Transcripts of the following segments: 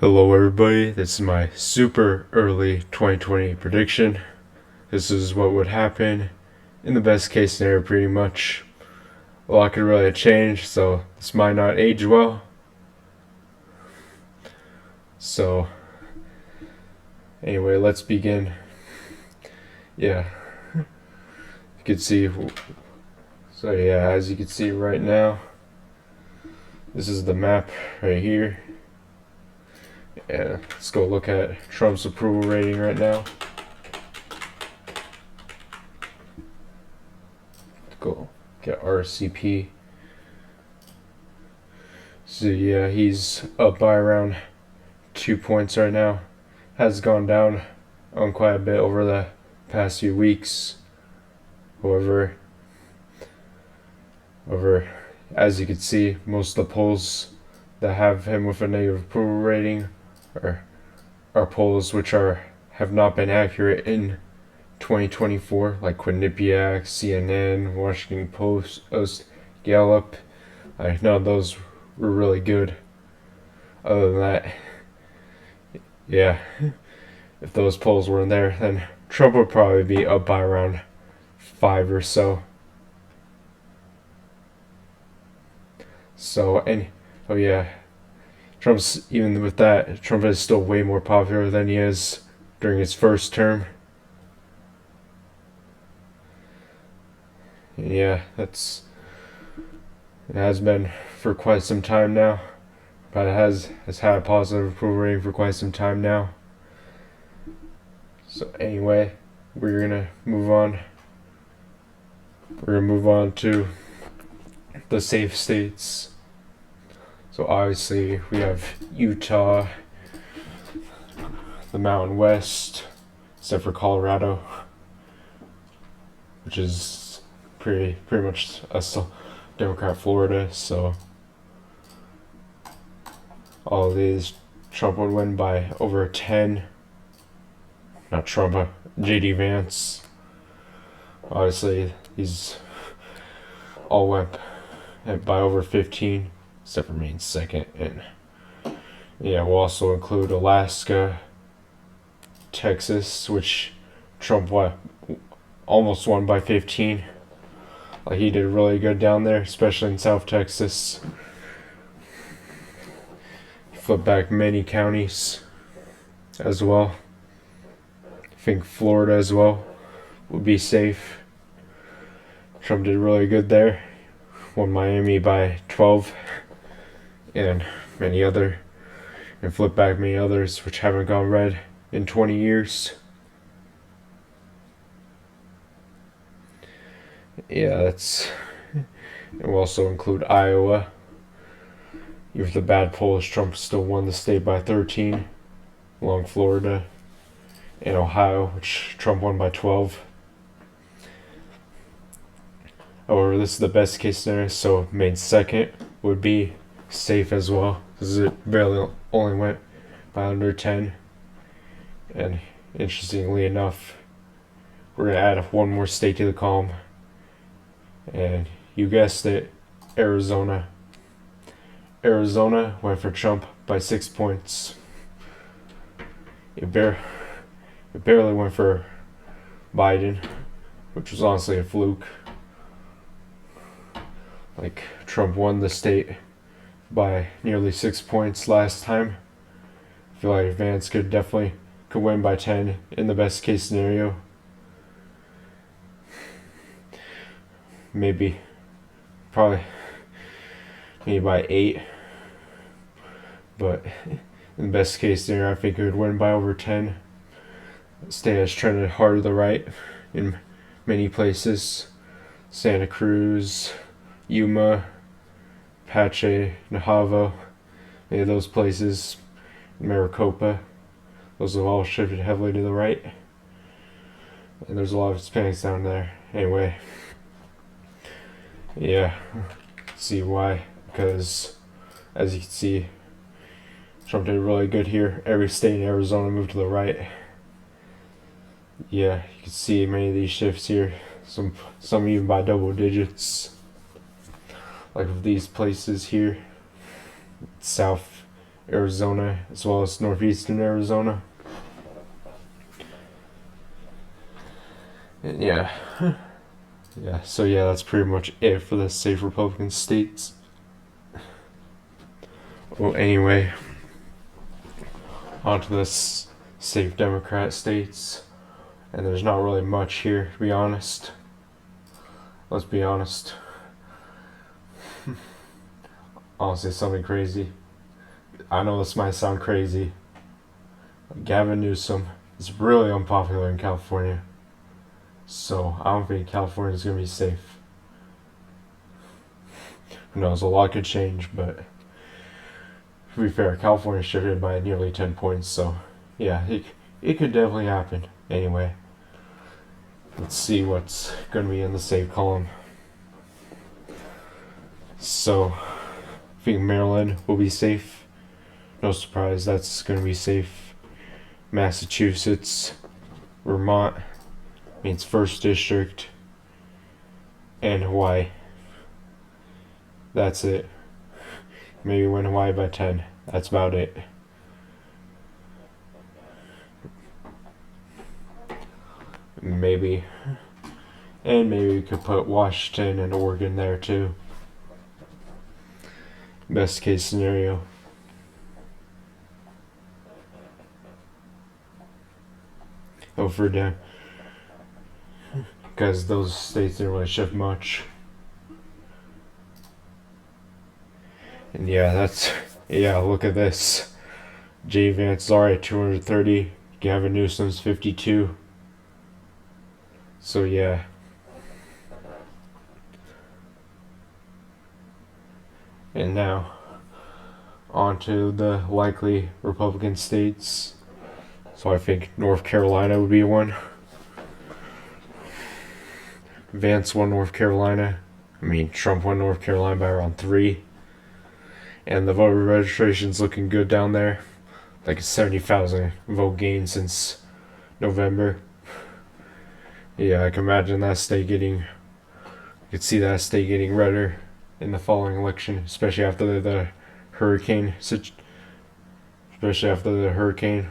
Hello everybody, this is my super early 2020 prediction. This is what would happen in the best case scenario pretty much. A lot could really change, so this might not age well. So anyway, let's begin. Yeah, you can see, so yeah, as you can see right now, this is the map right here. Yeah, let's go look at Trump's approval rating right now. Go get RCP. So yeah, he's up by around 2 points right now. Has gone down on quite a bit over the past few weeks. However, as you can see, most of the polls that have him with a negative approval rating are polls which have not been accurate in 2024, like Quinnipiac, CNN, Washington Post, Gallup. None of those were really good. Other than that, yeah, if those polls weren't there, then Trump would probably be up by around 5 or so. Oh yeah, even with that, Trump is still way more popular than he is during his first term. Yeah, it has been for quite some time now, but it has had a positive approval rating for quite some time now. So anyway, we're gonna move on. We're gonna move on to the safe states. So obviously we have Utah, the Mountain West, except for Colorado, which is pretty much a Democrat Florida. So all of these Trump would win by over 10. Not Trump, JD Vance. Obviously he's all went by over 15, except for Maine second. And yeah, we'll also include Alaska, Texas, which Trump almost won by 15. Like, he did really good down there, especially in South Texas. He flipped back many counties as well. I think Florida as well would be safe. Trump did really good there. Won Miami by 12 and flipped back many others which haven't gone red in 20 years. Yeah, we'll also include Iowa. Even with the bad polls, Trump still won the state by 13, along Florida and Ohio, which Trump won by 12. However, this is the best case scenario, so Maine second would be safe as well, because it barely only went by under 10. And interestingly enough, we're going to add one more state to the column. And you guessed it, Arizona. Arizona went for Trump by 6 points. It barely went for Biden, which was honestly a fluke. Like, Trump won the state by nearly 6 points last time. I feel like Vance could win by 10 in the best case scenario. Maybe by 8. But in the best case scenario, I think he would win by over 10. The state has trended hard to the right in many places. Santa Cruz, Yuma, Pache, Navajo, many of those places, Maricopa, those have all shifted heavily to the right. And there's a lot of Hispanics down there. Anyway, yeah, see why? Because as you can see, Trump did really good here. Every state in Arizona moved to the right. Yeah, you can see many of these shifts here. Some even by double digits. Like with these places here, South Arizona, as well as northeastern Arizona. And yeah. Yeah, so yeah, that's pretty much it for the safe Republican states. Well, anyway, on to the safe Democrat states. And there's not really much here, to be honest. Let's be honest. Honestly, something crazy. I know this might sound crazy. Gavin Newsom is really unpopular in California. So I don't think California is going to be safe. Who knows, a lot could change, but to be fair, California shifted by nearly 10 points, so yeah, it could definitely happen. Anyway, let's see what's going to be in the safe column. So, I think Maryland will be safe. No surprise, that's going to be safe. Massachusetts, Vermont means 1st District, and Hawaii. That's it. Maybe win Hawaii by 10. That's about it. Maybe. And maybe we could put Washington and Oregon there too. Best case scenario. Over down. Because those states didn't really shift much. And yeah, look at this. JD Vance is already 230. Gavin Newsom's 52. So yeah. And now, on to the likely Republican states. So I think North Carolina would be one. Vance won North Carolina. Trump won North Carolina by around 3. And the voter registration's looking good down there. Like a 70,000 vote gain since November. Yeah, I can imagine that state getting. You could see that state getting redder in the following election, especially after the hurricane. Especially after the hurricane.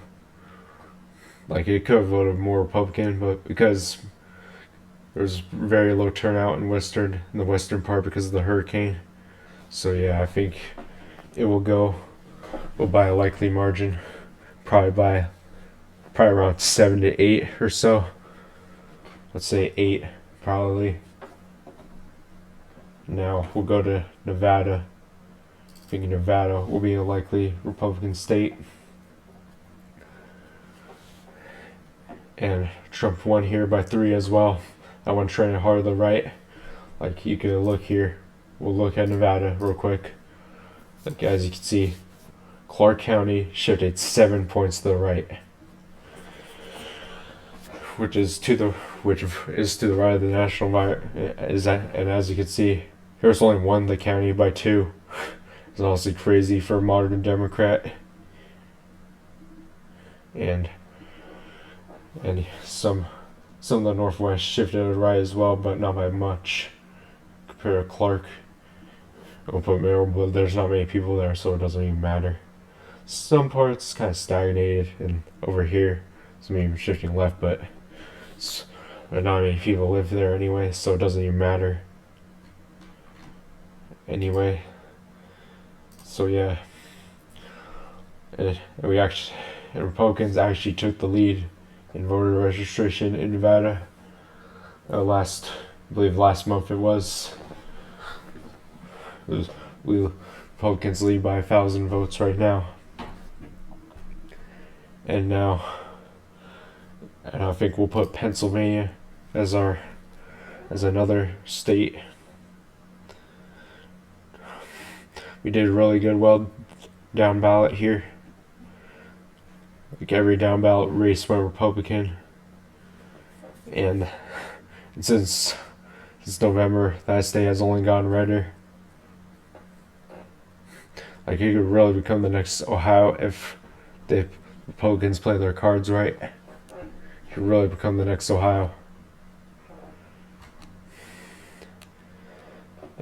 Like, it could have voted more Republican, but because there was very low turnout in the western part because of the hurricane. So yeah, I think it will go by a likely margin, probably around 7 to 8 or so. Let's say 8, probably. Now we'll go to Nevada. I think Nevada will be a likely Republican state. And Trump won here by 3 as well. That one trended hard to the right. Like, you could look here. We'll look at Nevada real quick. Like, as you can see, Clark County shifted 7 points to the right, which is to the right of the national environment. And as you can see, here's only won the county by 2. It's honestly crazy for a modern Democrat. And some of the Northwest shifted to the right as well, but not by much compared to Clark. We'll put Maryland, but there's not many people there, so it doesn't even matter. Some parts kind of stagnated, and over here, some even shifting left, but not many people live there anyway, so it doesn't even matter. Anyway, so yeah, and Republicans actually took the lead in voter registration in Nevada. I believe last month it was. Republicans lead by 1,000 votes right now. And I think we'll put Pennsylvania as another state. We did really good, down ballot here. Like, every down ballot race went Republican. And since November, that state has only gotten redder. Like, it could really become the next Ohio if the Republicans play their cards right. It could really become the next Ohio.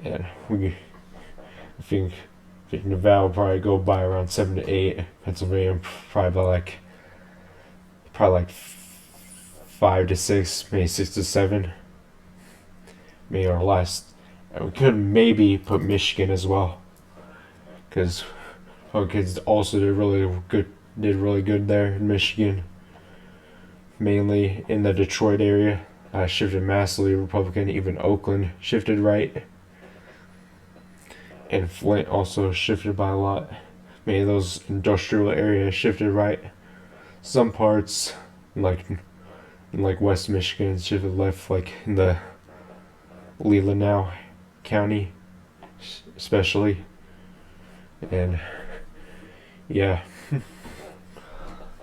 And I think Nevada will probably go by around 7 to 8. Pennsylvania probably like 5 to 6, maybe 6 to 7, maybe or less. And we could maybe put Michigan as well, because Republicans also did really good there in Michigan, mainly in the Detroit area. Shifted massively Republican. Even Oakland shifted right, and Flint also shifted by a lot. Many of those industrial areas shifted right. Some parts, like West Michigan, shifted left, like in the Leelanau County, especially. And yeah,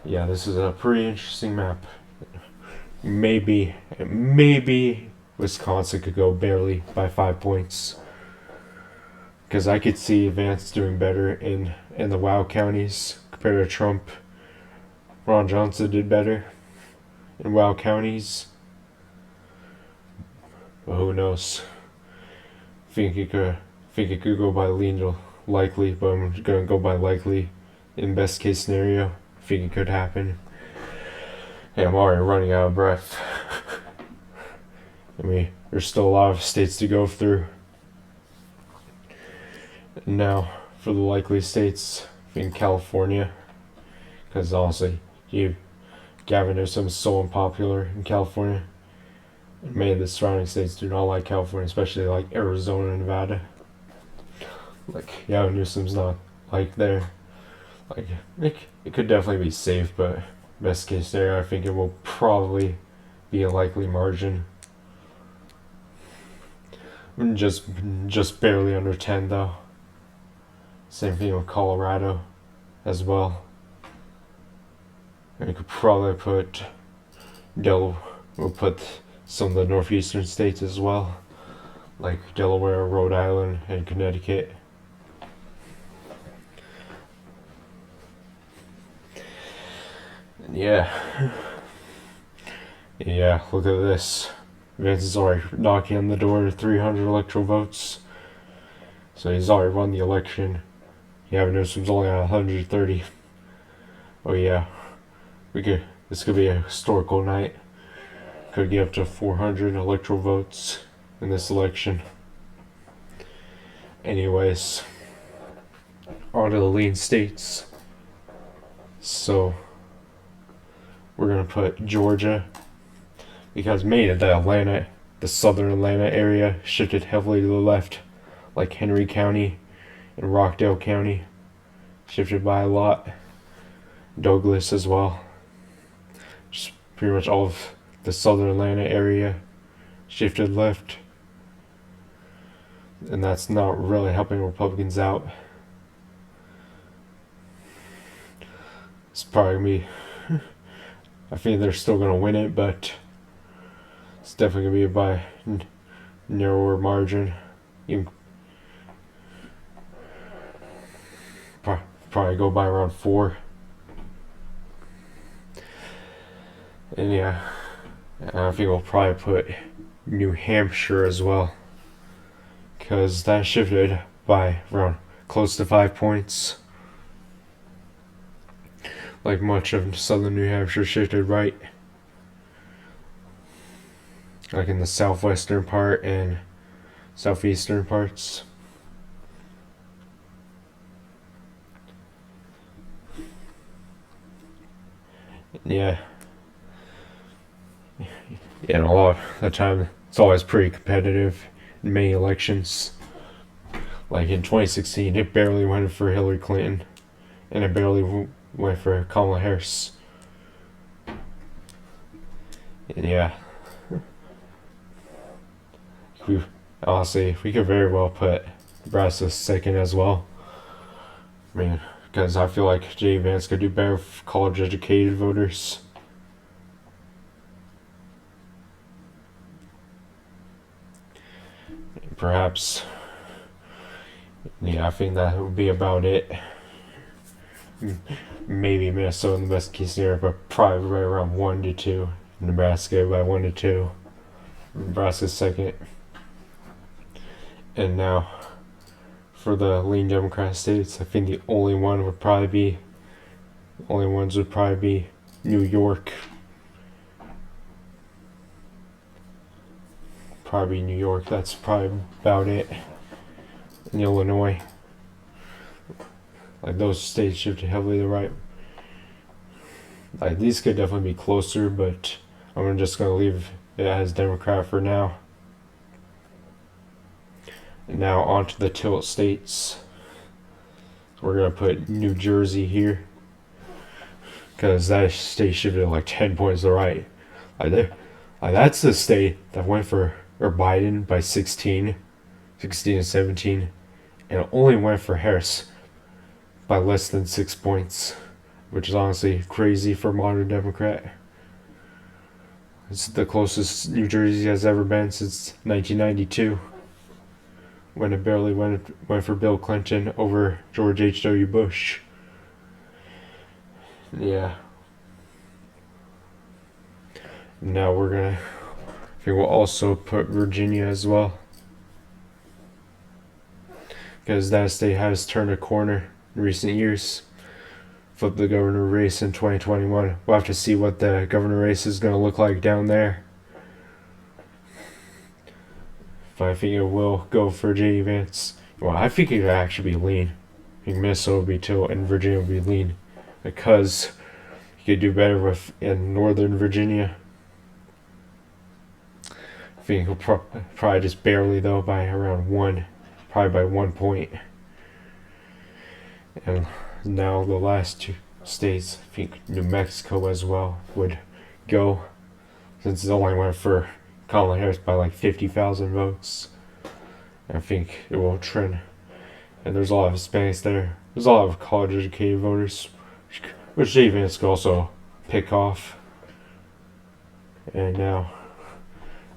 yeah, this is a pretty interesting map. Maybe Wisconsin could go barely by 5 points, because I could see Vance doing better in the WoW counties compared to Trump. Ron Johnson did better in WoW counties, but who knows? Think it could go by likely, but I'm gonna go by likely. In best case scenario, I think it could happen. Hey, I'm already running out of breath. I mean, there's still a lot of states to go through. And now, for the likely states, I think California, because honestly, Gavin Newsom is so unpopular in California. And many of the surrounding states do not like California, especially like Arizona and Nevada. Like, Gavin Newsom's not like there. Like, it could definitely be safe, but best case scenario, I think it will probably be a likely margin. Just barely under 10 though. Same thing with Colorado as well. And you could probably put we'll put some of the northeastern states as well, like Delaware, Rhode Island, and Connecticut. And yeah, look at this. Vance is already knocking on the door to 300 electoral votes. So he's already won the election. Gavin Newsom's only at 130. Oh yeah, this could be a historical night. Could get up to 400 electoral votes in this election. Anyways, on to the lean states. So we're gonna put Georgia, because many of the southern Atlanta area shifted heavily to the left, like Henry County and Rockdale County shifted by a lot. Douglas as well. Just pretty much all of the southern Atlanta area shifted left, and that's not really helping Republicans out. It's probably gonna be I think they're still gonna win it, but it's definitely gonna be by narrower margin. Even probably go by around 4. And yeah, I think we'll probably put New Hampshire as well, because that shifted by around close to 5 points. Like much of southern New Hampshire shifted right, like in the southwestern part and southeastern parts. Yeah. And a lot of the time, it's always pretty competitive in many elections. Like in 2016, it barely went for Hillary Clinton, and it barely went for Kamala Harris. And yeah, honestly, we could very well put Nebraska second as well. I mean, because I feel like JD Vance could do better with college-educated voters. Perhaps, yeah, I think that would be about it. Maybe Minnesota in the best case scenario, but probably right around 1 to 2. Nebraska by 1 to 2. Nebraska second. And now for the lean Democrat states. I think the only ones would probably be New York. Probably New York. That's probably about it. In Illinois, like those states shifted heavily to the right. Like these could definitely be closer, but I'm just gonna leave it as Democrat for now. And now on to the tilt states. We're gonna put New Jersey here because that state shifted like 10 points to the right. Like that's the state that went for Biden by 16 and 17, and it only went for Harris by less than 6 points, which is honestly crazy for a modern Democrat. It's the closest New Jersey has ever been since 1992, when it barely went for Bill Clinton over George H.W. Bush. Yeah. Now I think we'll also put Virginia as well, because that state has turned a corner in recent years. Flip the governor race in 2021. We'll have to see what the governor race is going to look like down there. But I think it will go for JD Vance. Well, I think it could actually be lean. I think Minnesota will be tilt and Virginia will be lean, because you could do better in Northern Virginia. I think he'll probably just barely, though, by around 1. Probably by 1 point. And now the last 2 states, I think New Mexico as well would go, since it only went for Kamala Harris by like 50,000 votes. I think it will trend. And there's a lot of Hispanics there. There's a lot of college educated voters, which JD Vance could also pick off. And now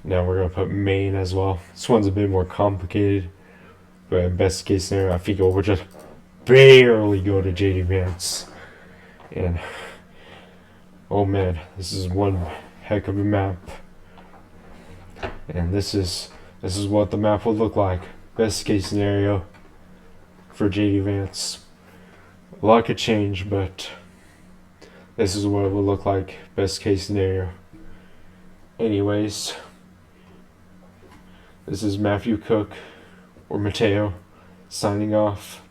we're going to put Maine as well. This one's a bit more complicated, but in best case scenario, I think it will just barely go to JD Vance. And oh man, this is one heck of a map. And this is what the map would look like. Best case scenario for JD Vance. A lot could change, but this is what it would look like. Best case scenario. Anyways, this is Matthew Cook, or Mateo, signing off.